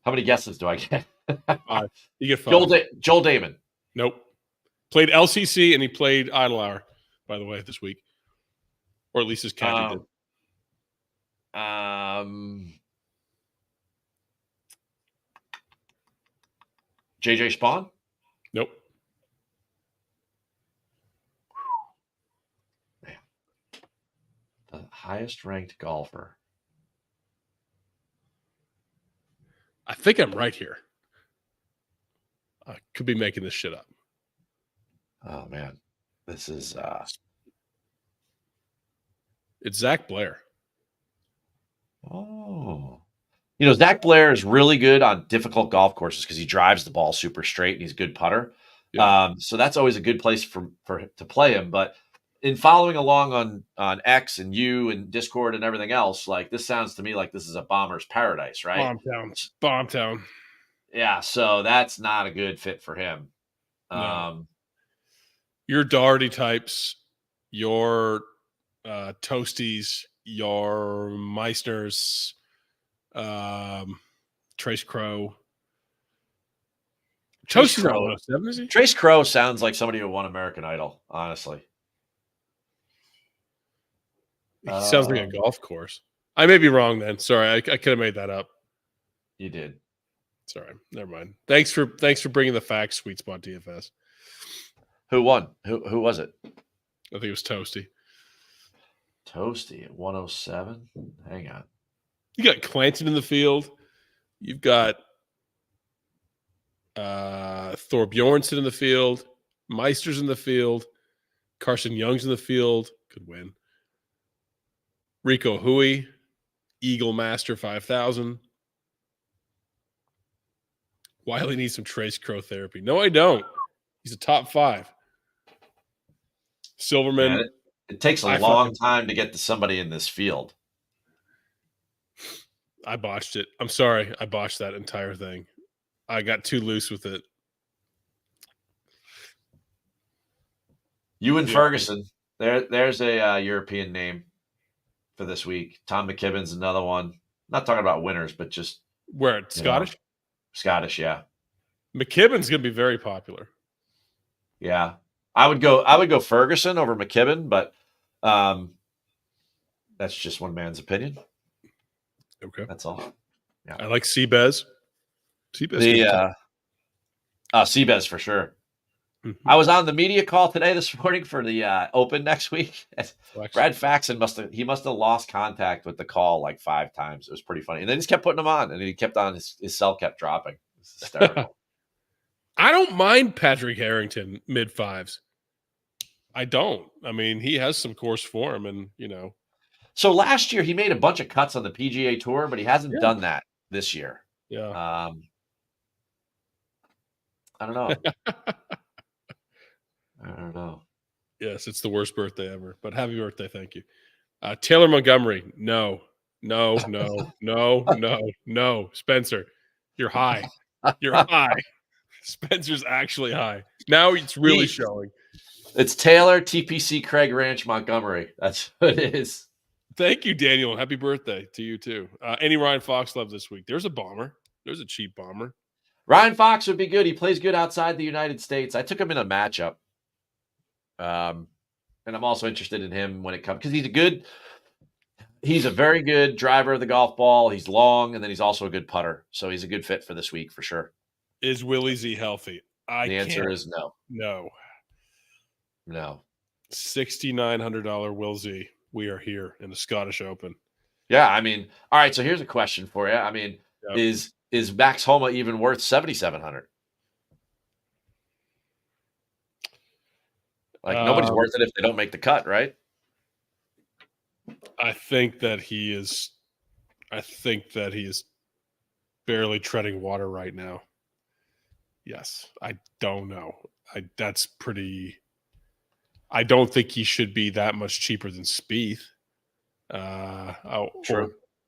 Speaker 2: How many guesses do I get?
Speaker 1: 5. You get 5.
Speaker 2: Joel Damon.
Speaker 1: Nope. Played LCC and he played Idle Hour, by the way, this week. Or at least his caddy did.
Speaker 2: JJ Spawn?
Speaker 1: Nope.
Speaker 2: Man. The highest ranked golfer.
Speaker 1: I think I'm right here. I could be making this shit up.
Speaker 2: Oh man. This is
Speaker 1: It's Zach Blair.
Speaker 2: Oh. Zach Blair is really good on difficult golf courses because he drives the ball super straight and he's a good putter. Yeah. So that's always a good place for to play him. But in following along on X and U and Discord and everything else, like this sounds to me like this is a bomber's paradise, right?
Speaker 1: Bomb town.
Speaker 2: Yeah, so that's not a good fit for him.
Speaker 1: No. Your Doherty types, your Toasties, your Meissners, Trace Crow.
Speaker 2: Trace Crow, 107, is he? Trace Crow sounds like somebody who won American Idol, honestly.
Speaker 1: He sounds like a golf course. I may be wrong then. Sorry, I could have made that up.
Speaker 2: You did.
Speaker 1: Sorry, never mind. Thanks for bringing the facts, Sweet Spot DFS.
Speaker 2: Who won? Who was it?
Speaker 1: I think it was Toasty.
Speaker 2: Toasty at 107. Hang on.
Speaker 1: You got Clanton in the field. You've got Thorbjornsen in the field. Meister's in the field. Carson Young's in the field. Could win. Rico Hui, Eagle Master 5000. Wiley needs some Trace Crow therapy. No, I don't. He's a top 5. Silverman.
Speaker 2: Man, it takes a long time to get to somebody in this field.
Speaker 1: I botched it. I'm sorry. I botched that entire thing. I got too loose with it.
Speaker 2: Ewan Ferguson. There's a European name for this week. Tom McKibben's another one. Not talking about winners, but just
Speaker 1: where Scottish?
Speaker 2: Scottish, yeah.
Speaker 1: McKibben's going to be very popular.
Speaker 2: Yeah. I would go Ferguson over McKibben, but that's just one man's opinion.
Speaker 1: Okay.
Speaker 2: That's all.
Speaker 1: Yeah. I like Seabez. Seabez
Speaker 2: for sure. Mm-hmm. I was on the media call this morning for the Open next week. Brad Faxon must have lost contact with the call like 5 times. It was pretty funny. And they just kept putting him on, and he kept on. His cell kept dropping. This is hysterical.
Speaker 1: I don't mind Patrick Harrington mid-5s. I don't. I mean, he has some course form, and
Speaker 2: So last year he made a bunch of cuts on the PGA Tour, but he hasn't done that this year.
Speaker 1: Yeah.
Speaker 2: I don't know. I don't know.
Speaker 1: Yes, it's the worst birthday ever, but happy birthday. Thank you. Taylor Montgomery. No. Spencer, you're high. You're high. Spencer's actually high. Now it's really showing.
Speaker 2: It's Taylor, TPC, Craig Ranch, Montgomery. That's what it is.
Speaker 1: Thank you, Daniel. Happy birthday to you, too. Any Ryan Fox love this week? There's a bomber. There's a cheap bomber.
Speaker 2: Ryan Fox would be good. He plays good outside the United States. I took him in a matchup. And I'm also interested in him when it comes, because he's a very good driver of the golf ball. He's long, and then he's also a good putter. So he's a good fit for this week for sure.
Speaker 1: Is Willie Z healthy?
Speaker 2: The answer is no.
Speaker 1: No. $6,900 Will Z. We are here in the Scottish Open.
Speaker 2: Yeah, I mean, all right. So here's a question for you. I mean, is Max Homa even worth $7,700? Like nobody's worth it if they don't make the cut, right?
Speaker 1: I think that he is barely treading water right now. Yes, I don't know. I don't think he should be that much cheaper than Spieth,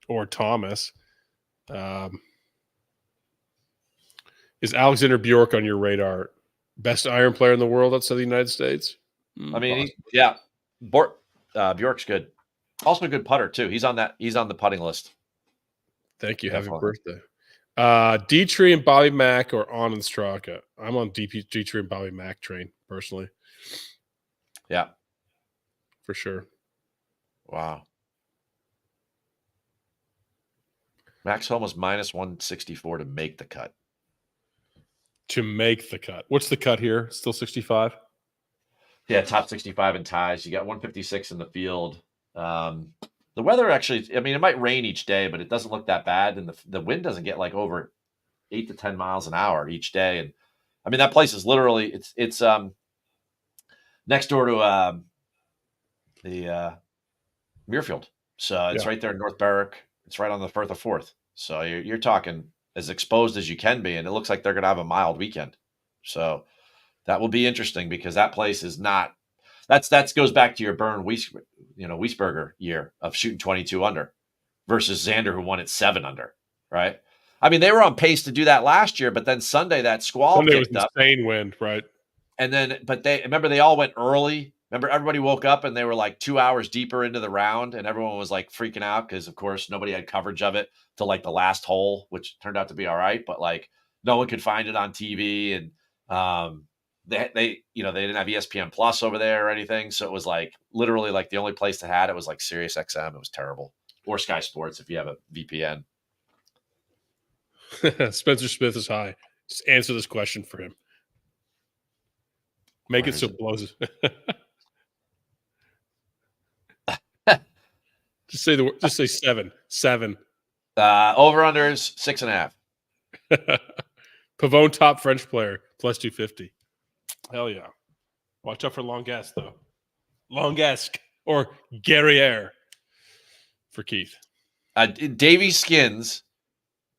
Speaker 1: or Thomas. Is Alexander Bjork on your radar? Best iron player in the world outside the United States?
Speaker 2: I mean, Bjork's good. Also a good putter too. He's on the putting list.
Speaker 1: Thank you. Happy birthday. Dietrich and Bobby Mack or on and Straka. I'm on Dietrich and Bobby Mack train personally.
Speaker 2: Yeah,
Speaker 1: for sure.
Speaker 2: Wow. Max Homa's minus 164 to make the cut.
Speaker 1: To make the cut. What's the cut here? Still 65?
Speaker 2: Yeah, top 65 in ties. You got 156 in the field. The weather actually, I mean, it might rain each day, but it doesn't look that bad. And the wind doesn't get like over 8 to 10 miles an hour each day. And I mean, that place is literally, it's next door to Muirfield. So it's right there in North Berwick. It's right on the Firth of Forth. So you're talking as exposed as you can be, and it looks like they're going to have a mild weekend. So that will be interesting because that place is not. That goes back to your Bern Wiesberger year of shooting 22 under versus Xander, who won at 7 under. Right. I mean, they were on pace to do that last year, but then Sunday that squall kicked up.
Speaker 1: Insane wind, right?
Speaker 2: And then, but they all went early. Remember, everybody woke up and they were like 2 hours deeper into the round, and everyone was like freaking out because, of course, nobody had coverage of it till like the last hole, which turned out to be all right. But like, no one could find it on TV, and they didn't have ESPN Plus over there or anything, so it was like literally like the only place that had it was like Sirius XM. It was terrible, or Sky Sports if you have a VPN.
Speaker 1: Spencer Smith is high. Just answer this question for him. Make it so it blows. Just say 7. 7.
Speaker 2: Over-unders 6.5.
Speaker 1: Pavone, top French player, plus 250. Hell yeah. Watch out for Longuesque, though. Longuesque or Guerriere for Keith.
Speaker 2: Davey Skins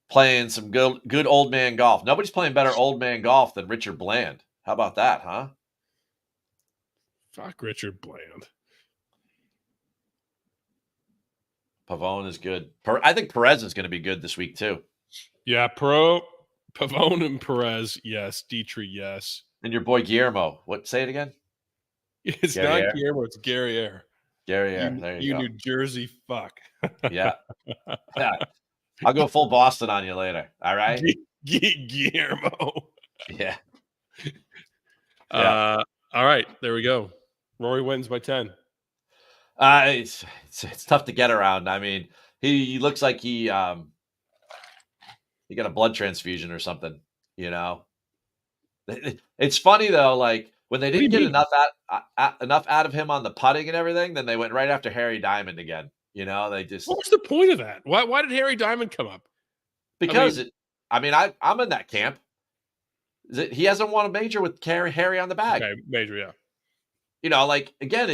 Speaker 2: playing some good old man golf. Nobody's playing better old man golf than Richard Bland. How about that, huh?
Speaker 1: Fuck Richard Bland.
Speaker 2: Pavone is good. I think Perez is going to be good this week, too.
Speaker 1: Yeah, Pavone and Perez, yes. Dietrich, yes.
Speaker 2: And your boy Guillermo. Say it again?
Speaker 1: It's Guerriere. Not Guillermo, it's Guerriere.
Speaker 2: Guerriere, there you go.
Speaker 1: You New Jersey fuck.
Speaker 2: Yeah. I'll go full Boston on you later. All right?
Speaker 1: Guillermo.
Speaker 2: Yeah.
Speaker 1: All right, there we go. Rory wins by 10.
Speaker 2: It's tough to get around. I mean, he looks like he got a blood transfusion or something, you know. It's funny though, like when they didn't get enough out of him on the putting and everything, then they went right after Harry Diamond again. You know, they just.
Speaker 1: What was the point of that? Why did Harry Diamond come up?
Speaker 2: Because I'm in that camp. He hasn't won a major with Harry on the bag.
Speaker 1: Okay, major, yeah.
Speaker 2: You know, like again,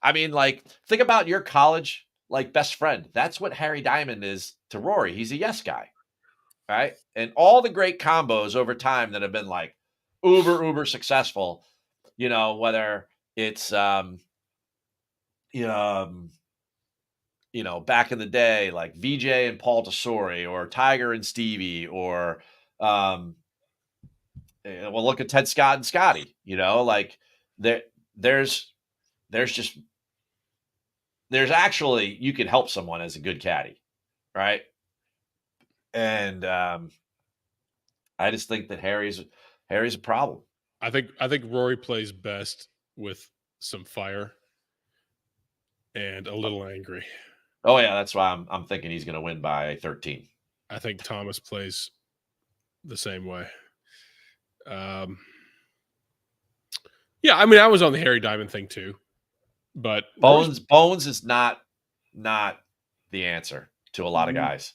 Speaker 2: think about your college like best friend. That's what Harry Diamond is to Rory. He's a yes guy, right? And all the great combos over time that have been like uber successful, you know, whether it's back in the day like VJ and Paul Tesori or Tiger and Stevie or look at Ted Scott and Scotty, you know, like there's actually, you can help someone as a good caddy, right? And I just think that Harry's a problem.
Speaker 1: I think Rory plays best with some fire and a little angry.
Speaker 2: Oh yeah, that's why I'm thinking he's going to win by 13.
Speaker 1: I think Thomas plays the same way. Yeah, I mean, I was on the Harry Diamond thing too, but
Speaker 2: Bones is not the answer to a lot of guys.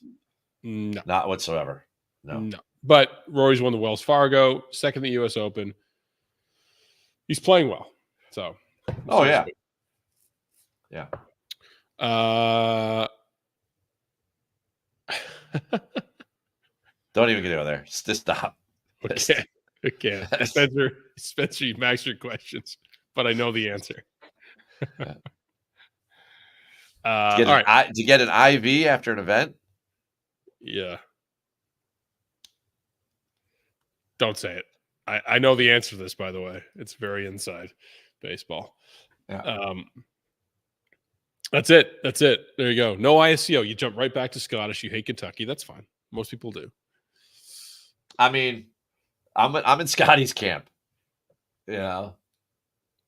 Speaker 1: No,
Speaker 2: not whatsoever. No.
Speaker 1: But Rory's won the Wells Fargo, second the U.S. Open. He's playing well. So.
Speaker 2: Oh yeah. Yeah. Don't even get over there. Just stop.
Speaker 1: Okay. Spencer, you max your questions, but I know the answer.
Speaker 2: All right. To get an IV after an event?
Speaker 1: Yeah. Don't say it. I know the answer to this, by the way. It's very inside baseball.
Speaker 2: Yeah.
Speaker 1: That's it. There you go. No ISCO. You jump right back to Scottish. You hate Kentucky. That's fine. Most people do.
Speaker 2: I mean, I'm in Scotty's camp. You know,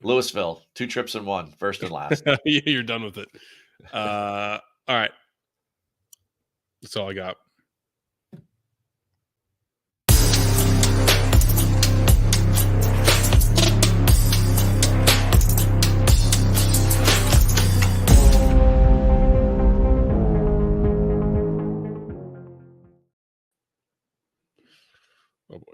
Speaker 2: Louisville, 2 trips in 1, first and last.
Speaker 1: You're done with it. All right. That's all I got. Oh boy.